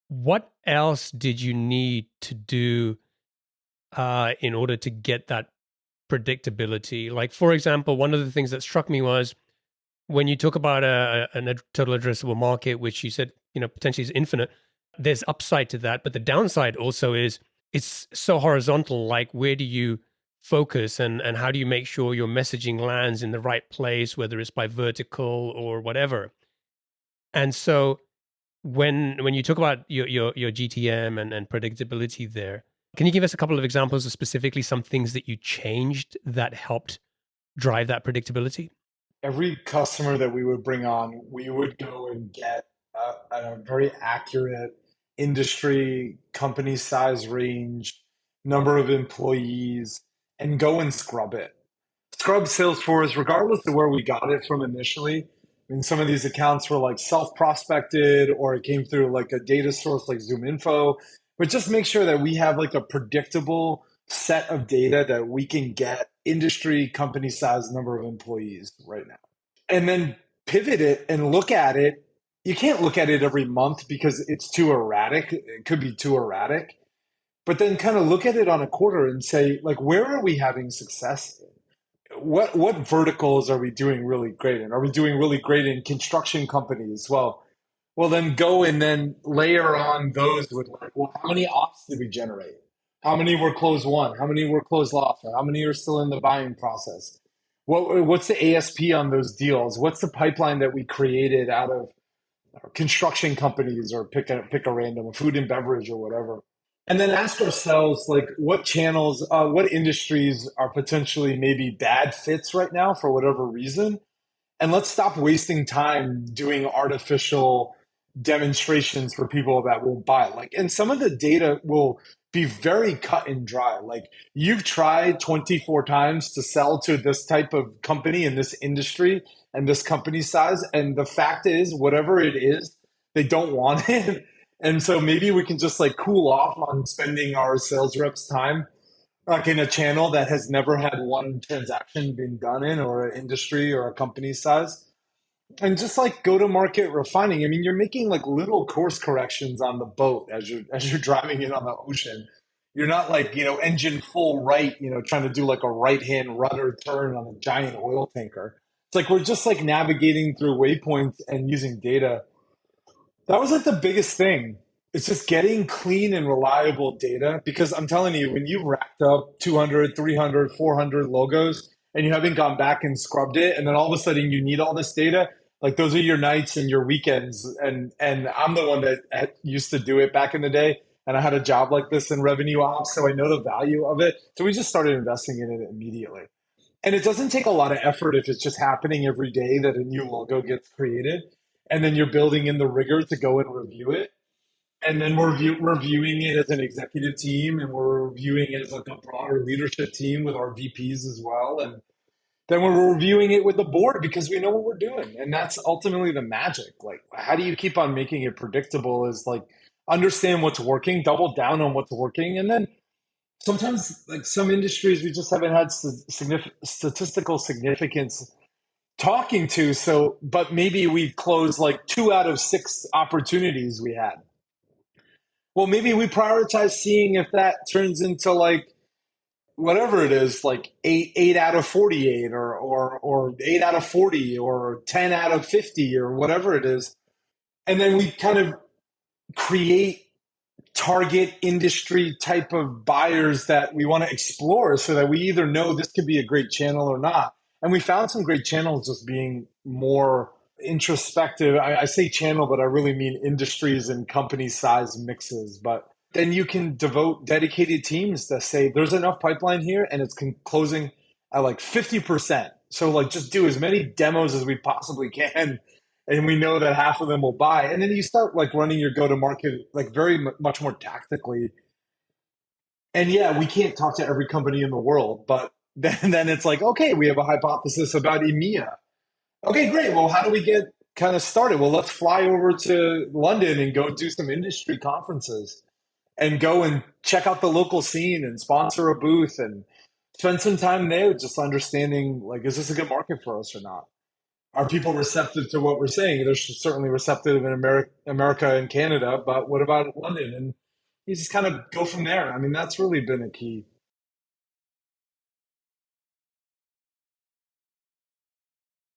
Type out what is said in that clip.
What else did you need to do in order to get that predictability? Like, for example, one of the things that struck me was when you talk about a total addressable market, which you said, potentially is infinite, there's upside to that. But the downside also is it's so horizontal. Like, where do you focus and how do you make sure your messaging lands in the right place, whether it's by vertical or whatever? And so when you talk about your GTM and predictability there, can you give us a couple of examples of specifically some things that you changed that helped drive that predictability? Every customer that we would bring on, we would go and get a very accurate industry, company size range, number of employees, and go and scrub it. Scrub Salesforce, regardless of where we got it from initially. I mean, some of these accounts were like self prospected or it came through like a data source like Zoom Info, but just make sure that we have like a predictable set of data that we can get industry, company size, number of employees right now. And then pivot it and look at it. You can't look at it every month because it's too erratic. It could be too erratic. But then kind of look at it on a quarter and say, like, where are we having success? What verticals are we doing really great in? Are we doing really great in construction companies? Well, then go and then layer on those with like, well, how many ops did we generate? How many were closed won? How many were closed lost? Or how many are still in the buying process? What's the ASP on those deals? What's the pipeline that we created out of construction companies or pick a random food and beverage or whatever? And then ask ourselves, like, what channels, what industries are potentially maybe bad fits right now for whatever reason? And let's stop wasting time doing artificial demonstrations for people that won't buy. Like, and some of the data will be very cut and dry. Like, you've tried 24 times to sell to this type of company in this industry and this company size. And the fact is, whatever it is, they don't want it. And so maybe we can just like cool off on spending our sales reps time like in a channel that has never had one transaction been done in or an industry or a company size and just like go to market refining. I mean, you're making like little course corrections on the boat as you're driving it on the ocean. You're not like, engine full right, trying to do like a right hand rudder turn on a giant oil tanker. It's like we're just like navigating through waypoints and using data. That was like the biggest thing. It's just getting clean and reliable data because I'm telling you, when you've racked up 200, 300, 400 logos and you haven't gone back and scrubbed it, and then all of a sudden you need all this data, like those are your nights and your weekends. And I'm the one that used to do it back in the day. And I had a job like this in revenue ops, so I know the value of it. So we just started investing in it immediately. And it doesn't take a lot of effort if it's just happening every day that a new logo gets created. And then you're building in the rigor to go and review it. And then we're reviewing it as an executive team and we're reviewing it as like a broader leadership team with our VPs as well. And then we're reviewing it with the board because we know what we're doing. And that's ultimately the magic. Like, how do you keep on making it predictable is like understand what's working, double down on what's working. And then sometimes, like some industries, we just haven't had statistical significance talking to. So, but maybe we've closed like 2 out of 6 opportunities we had. Well, maybe we prioritize seeing if that turns into like whatever it is, like eight out of 48 or 8 out of 40 or 10 out of 50 or whatever it is. And then we kind of create target industry type of buyers that we want to explore so that we either know this could be a great channel or not. And we found some great channels just being more introspective. I say channel, but I really mean industries and company size mixes. But then you can devote dedicated teams that say there's enough pipeline here and it's closing at like 50%. So like just do as many demos as we possibly can and we know that half of them will buy. And then you start like running your go to market like very much more tactically. And yeah, we can't talk to every company in the world, but then it's like, okay, we have a hypothesis about EMEA. Okay, great. Well, how do we get kind of started? Well, let's fly over to London and go do some industry conferences and go and check out the local scene and sponsor a booth and spend some time there just understanding like, is this a good market for us or not? are people receptive to what we're saying? They're certainly receptive in America and Canada, but what about London? And you just kind of go from there. I mean, that's really been a key.